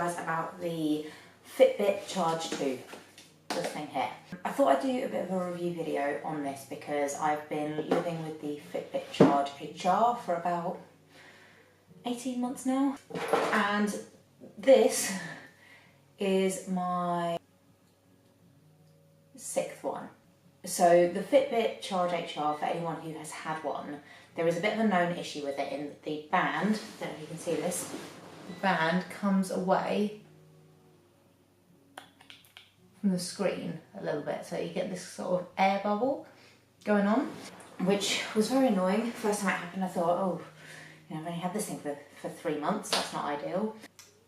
guys about the Fitbit Charge 2, this thing here. I thought I'd do a bit of a review video on this because I've been living with the Fitbit Charge HR for about 18 months now, and this is my 6th one. So the Fitbit Charge HR, for anyone who has had one, there is a bit of a known issue with it in the band. I don't know if you can see this. The band comes away from the screen a little bit, so you get this sort of air bubble going on, which was very annoying. First time it happened, I thought, oh, I've only had this thing for 3 months, that's not ideal.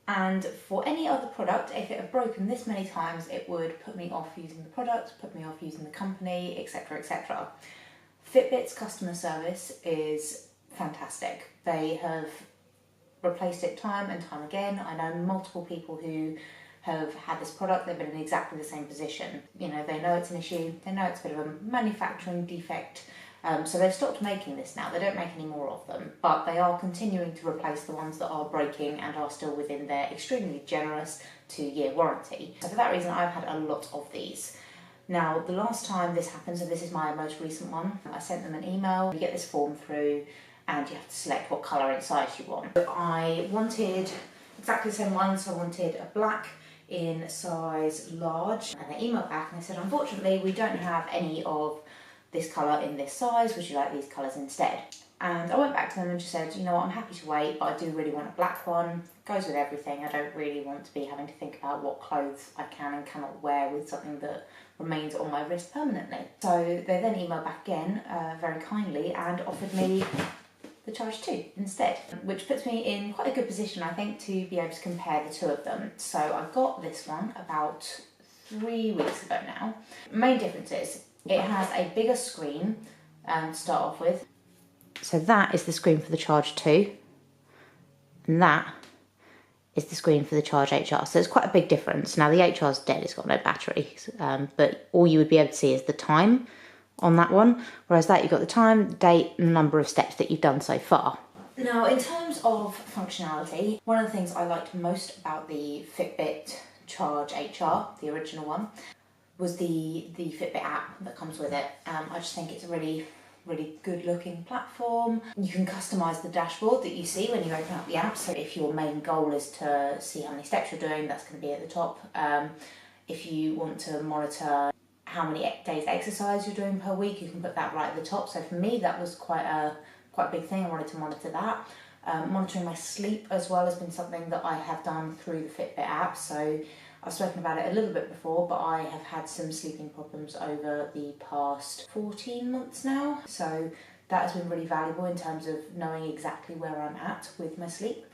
And for any other product, if it had broken this many times, it would put me off using the product, put me off using the company, etc, etc. Fitbit's customer service is fantastic. They have replaced it time and time again. I know multiple people who have had this product, they've been in exactly the same position. You know, they know it's an issue, they know it's a bit of a manufacturing defect, so they've stopped making this now. They don't make any more of them, but they are continuing to replace the ones that are breaking and are still within their extremely generous 2-year warranty. So for that reason, I've had a lot of these. Now, the last time this happened, so this is my most recent one, I sent them an email. You get this form through and you have to select what colour and size you want. I wanted exactly the same one, so I wanted a black in size large, and they emailed back and they said, unfortunately, we don't have any of this colour in this size, would you like these colours instead? And I went back to them and just said, you know what, I'm happy to wait, but I do really want a black one. Goes with everything. I don't really want to be having to think about what clothes I can and cannot wear with something that remains on my wrist permanently. So they then emailed back again, very kindly, and offered me the Charge 2 instead, which puts me in quite a good position, I think, to be able to compare the two of them. So I got this one about 3 weeks ago now. Main difference is it has a bigger screen to start off with. So that is the screen for the Charge 2, and that is the screen for the Charge HR. So it's quite a big difference. Now the HR's dead, it's got no battery, but all you would be able to see is the time on that one, whereas that you've got the time, the date, and the number of steps that you've done so far. Now, in terms of functionality, one of the things I liked most about the Fitbit Charge HR, the original one, was the Fitbit app that comes with it. I just think it's a really good looking platform. You can customise the dashboard that you see when you open up the app, so if your main goal is to see how many steps you're doing, that's going to be at the top. If you want to monitor how many days exercise you're doing per week, you can put that right at the top. So for me, that was quite a big thing. I wanted to monitor that. Monitoring my sleep as well has been something that I have done through the Fitbit app. So I've spoken about it a little bit before, but I have had some sleeping problems over the past 14 months now. So that has been really valuable in terms of knowing exactly where I'm at with my sleep.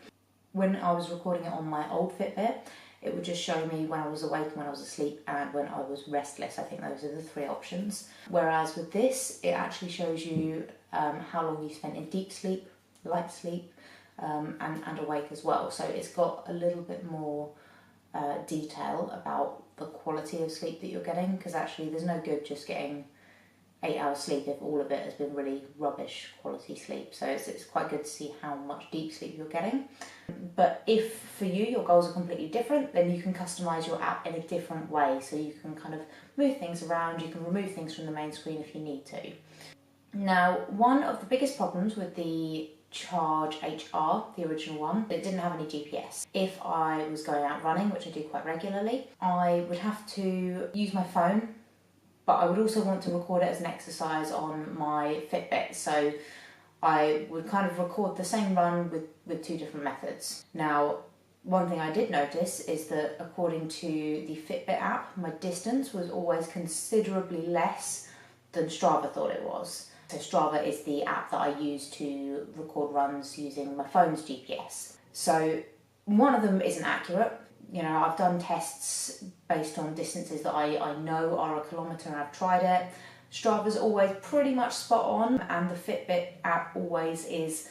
When I was recording it on my old Fitbit, it would just show me when I was awake and when I was asleep and when I was restless. I think those are the 3 options. Whereas with this, it actually shows you how long you spent in deep sleep, light sleep, and awake as well. So it's got a little bit more detail about the quality of sleep that you're getting, because actually there's no good just getting 8 hours sleep if all of it has been really rubbish quality sleep. So it's quite good to see how much deep sleep you're getting. But if for you your goals are completely different, then you can customise your app in a different way. So you can kind of move things around, you can remove things from the main screen if you need to. Now, one of the biggest problems with the Charge HR, the original one, it didn't have any GPS. If I was going out running, which I do quite regularly, I would have to use my phone, but I would also want to record it as an exercise on my Fitbit. So I would kind of record the same run with 2 different methods. Now, one thing I did notice is that according to the Fitbit app, my distance was always considerably less than Strava thought it was. So Strava is the app that I use to record runs using my phone's GPS. So one of them isn't accurate. You know, I've done tests based on distances that I know are 1 kilometre and I've tried it. Strava's always pretty much spot on, and the Fitbit app always is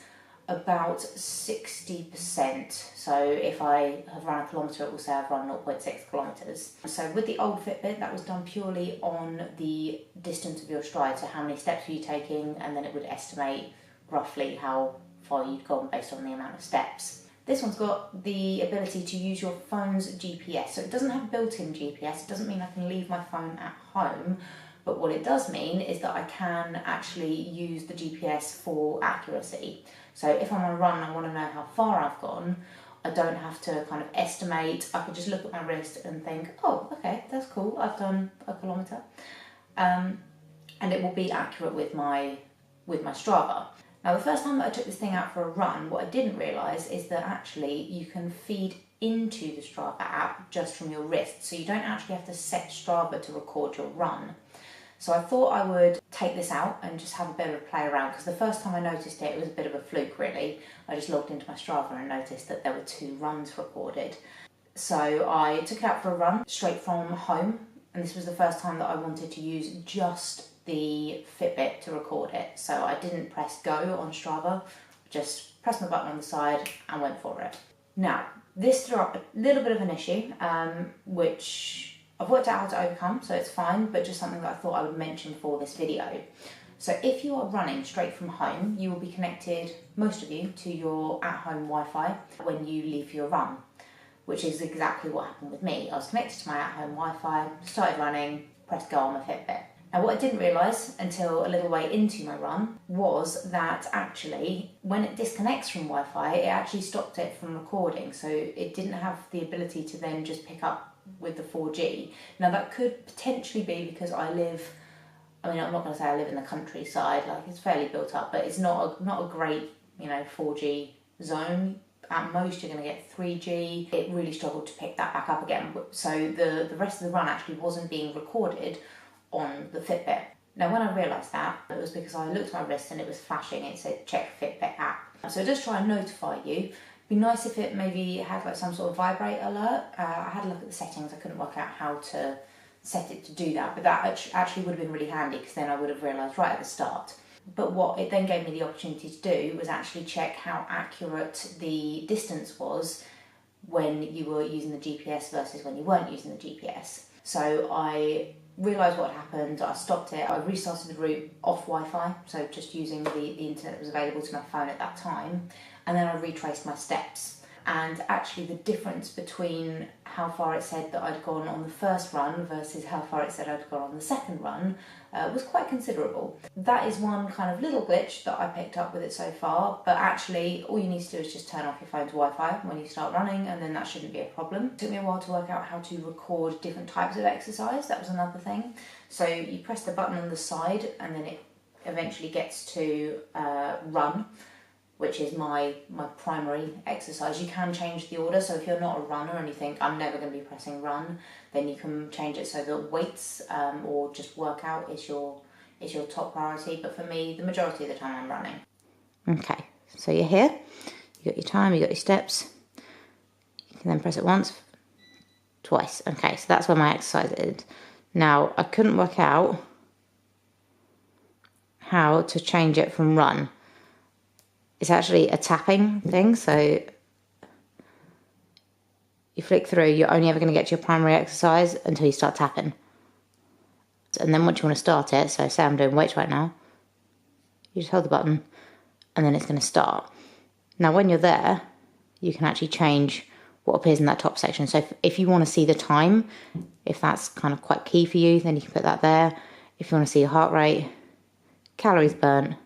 about 60%. So if I have run 1 kilometre, it will say I've run 0.6 kilometres. So with the old Fitbit, that was done purely on the distance of your stride. So how many steps were you taking, and then it would estimate roughly how far you'd gone based on the amount of steps. This one's got the ability to use your phone's GPS. So it doesn't have built-in GPS. It doesn't mean I can leave my phone at home. But what it does mean is that I can actually use the GPS for accuracy. So if I'm on a run and I want to know how far I've gone, I don't have to kind of estimate. I can just look at my wrist and think, oh, okay, that's cool. I've done a kilometre. And it will be accurate with my Strava. Now, the first time that I took this thing out for a run, what I didn't realise is that actually you can feed into the Strava app just from your wrist. So you don't actually have to set Strava to record your run. So I thought I would take this out and just have a bit of a play around, because the first time I noticed it, it was a bit of a fluke really. I just logged into my Strava and noticed that there were 2 runs recorded. So I took it out for a run straight from home, and this was the first time that I wanted to use just the Fitbit to record it. So I didn't press go on Strava, just pressed my button on the side and went for it. Now, this threw up a little bit of an issue, which I've worked out how to overcome, so it's fine, but just something that I thought I would mention for this video. So if you are running straight from home, you will be connected, most of you, to your at-home Wi-Fi when you leave your run, which is exactly what happened with me. I was connected to my at-home Wi-Fi, started running, pressed go on my Fitbit. Now, what I didn't realise until a little way into my run was that actually, when it disconnects from Wi-Fi, it actually stopped it from recording, so it didn't have the ability to then just pick up with the 4G. Now, that could potentially be because I'm not going to say I live in the countryside, like it's fairly built up, but it's not a great, 4G zone. At most you're going to get 3G. It really struggled to pick that back up again. So the rest of the run actually wasn't being recorded on the Fitbit. Now, when I realised that, it was because I looked at my wrist and it was flashing. It said check Fitbit app. So it does try and notify you. Be nice if it maybe had like some sort of vibrate alert. I had a look at the settings. I couldn't work out how to set it to do that, but that actually would have been really handy, because then I would have realised right at the start. But what it then gave me the opportunity to do was actually check how accurate the distance was when you were using the GPS versus when you weren't using the GPS. So I realised what happened. I stopped it. I restarted the route off Wi-Fi, so just using the internet that was available to my phone at that time. And then I retraced my steps. And actually the difference between how far it said that I'd gone on the first run versus how far it said I'd gone on the second run was quite considerable. That is one kind of little glitch that I picked up with it so far, but actually all you need to do is just turn off your phone's Wi-Fi when you start running, and then that shouldn't be a problem. It took me a while to work out how to record different types of exercise. That was another thing. So you press the button on the side and then it eventually gets to run, which is my primary exercise. You can change the order, so if you're not a runner and you think I'm never going to be pressing run, then you can change it so that weights or just workout is your top priority. But for me, the majority of the time I'm running. Okay, so you're here, you got your time, you got your steps. You can then press it once, twice. Okay, so that's where my exercise is. Now, I couldn't work out how to change it from run. It's actually a tapping thing, so you flick through, you're only ever going to get to your primary exercise until you start tapping. And then once you want to start it, so say I'm doing weights right now, you just hold the button and then it's going to start. Now when you're there, you can actually change what appears in that top section. So if you want to see the time, if that's kind of quite key for you, then you can put that there. If you want to see your heart rate, calories burnt,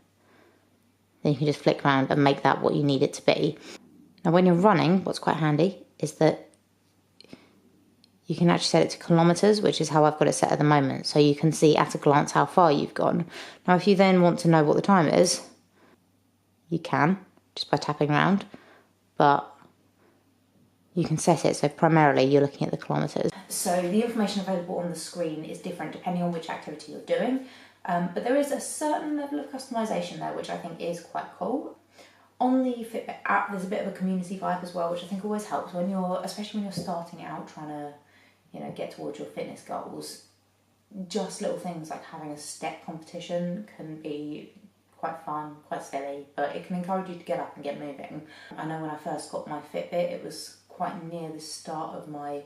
then you can just flick around and make that what you need it to be. Now when you're running, what's quite handy is that you can actually set it to kilometres, which is how I've got it set at the moment. So you can see at a glance how far you've gone. Now if you then want to know what the time is, you can, just by tapping around, but you can set it so primarily you're looking at the kilometres. So the information available on the screen is different depending on which activity you're doing. But there is a certain level of customisation there, which I think is quite cool. On the Fitbit app, there's a bit of a community vibe as well, which I think always helps when especially when you're starting out trying to, get towards your fitness goals. Just little things like having a step competition can be quite fun, quite silly, but it can encourage you to get up and get moving. I know when I first got my Fitbit, it was quite near the start of my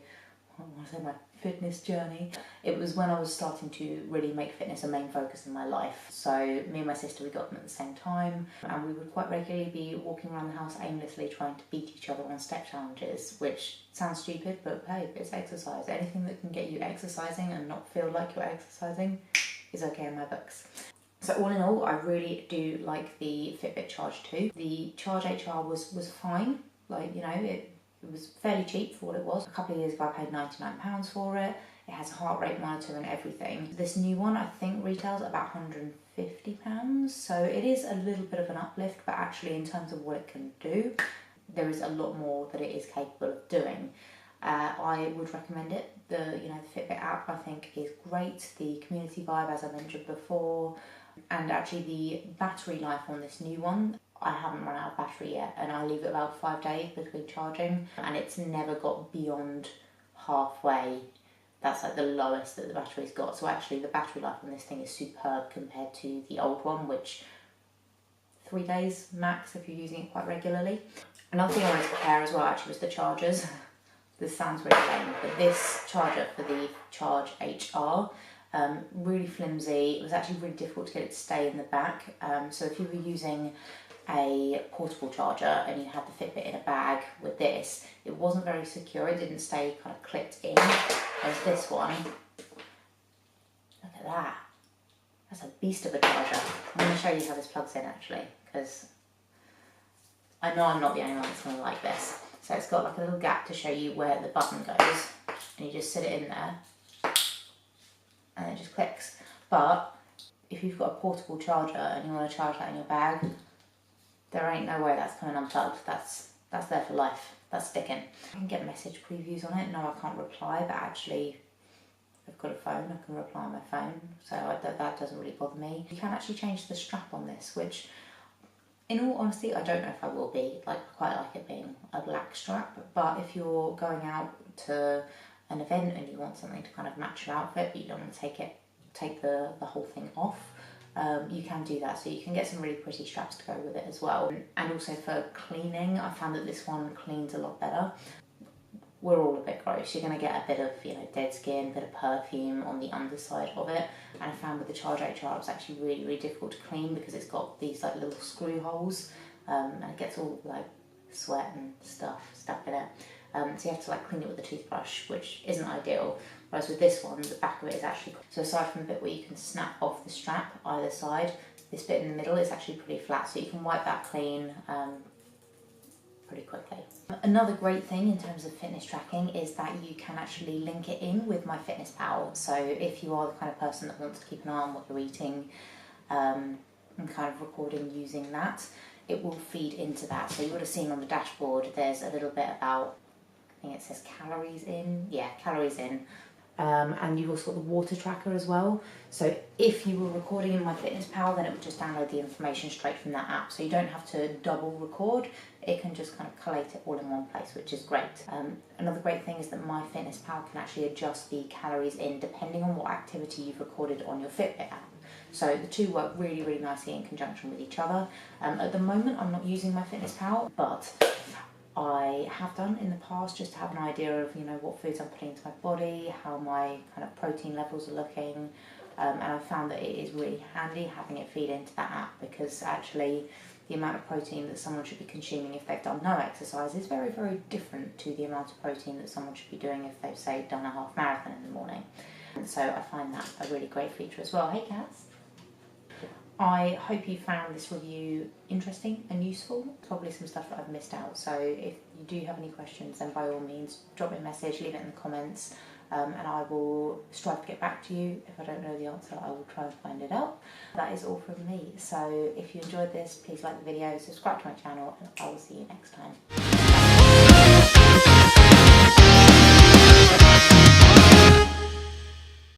I want to say my fitness journey. It was when I was starting to really make fitness a main focus in my life. So me and my sister, we got them at the same time, and we would quite regularly be walking around the house aimlessly trying to beat each other on step challenges, which sounds stupid, but hey, it's exercise. Anything that can get you exercising and not feel like you're exercising is okay in my books. So all in all, I really do like the Fitbit Charge 2. The Charge HR was fine, like, you know, it was fairly cheap for what it was. A couple of years ago I paid £99 for it. It has a heart rate monitor and everything. This new one I think retails at about £150, so it is a little bit of an uplift, but actually in terms of what it can do, there is a lot more that it is capable of doing. I would recommend it. The Fitbit app I think is great. The community vibe, as I mentioned before, and actually the battery life on this new one, I haven't run out of battery yet, and I leave it about 5 days between charging, and it's never got beyond halfway. That's like the lowest that the battery's got. So actually the battery life on this thing is superb compared to the old one, which 3 days max if you're using it quite regularly. Another thing I wanted to compare as well actually was the chargers. This sounds really lame, but this charger for the Charge HR, really flimsy. It was actually really difficult to get it to stay in the back. So if you were using a portable charger and you had the Fitbit in a bag with this, it wasn't very secure. It didn't stay kind of clipped in. Whereas this one, look at that. That's a beast of a charger. I'm going to show you how this plugs in actually, because I know I'm not the only one that's going to like this. So it's got like a little gap to show you where the button goes, and you just sit it in there and it just clicks. But if you've got a portable charger and you want to charge that in your bag, there ain't no way that's coming unplugged. That's there for life. That's sticking. I can get message previews on it. No, I can't reply, but actually I've got a phone. I can reply on my phone, so that doesn't really bother me. You can actually change the strap on this, which in all honesty, I don't know if I will be. Like, I quite like it being a black strap, but if you're going out to an event and you want something to kind of match your outfit, but you don't want to take the whole thing off, you can do that. So you can get some really pretty straps to go with it as well. And also for cleaning, I found that this one cleans a lot better. We're all a bit gross. You're going to get a bit of, dead skin, a bit of perfume on the underside of it. And I found with the Charge HR it was actually really, really difficult to clean because it's got these like little screw holes, and it gets all like sweat and stuff stuck in it. So you have to like clean it with a toothbrush, which isn't ideal. Whereas with this one, the back of it is actually, so aside from the bit where you can snap off the strap either side, this bit in the middle is actually pretty flat, so you can wipe that clean pretty quickly. Another great thing in terms of fitness tracking is that you can actually link it in with MyFitnessPal. So if you are the kind of person that wants to keep an eye on what you're eating and kind of recording using that, it will feed into that. So you would have seen on the dashboard there's a little bit about, I think it says calories in, yeah, calories in. And you've also got the water tracker as well. So if you were recording in MyFitnessPal, then it would just download the information straight from that app. So you don't have to double record. It can just kind of collate it all in one place, which is great. Another great thing is that MyFitnessPal can actually adjust the calories in depending on what activity you've recorded on your Fitbit app. So the two work really, really nicely in conjunction with each other. At the moment, I'm not using MyFitnessPal, but I have done in the past just to have an idea of what foods I'm putting into my body, how my kind of protein levels are looking, and I found that it is really handy having it feed into that app, because actually the amount of protein that someone should be consuming if they've done no exercise is very, very different to the amount of protein that someone should be doing if they've, say, done a half marathon in the morning. And so I find that a really great feature as well. Hey cats! I hope you found this review interesting and useful. Probably some stuff that I've missed out, so if you do have any questions, then by all means drop me a message, leave it in the comments, and I will strive to get back to you. If I don't know the answer, I will try and find it out. That is all from me, so if you enjoyed this, please like the video, subscribe to my channel, and I will see you next time.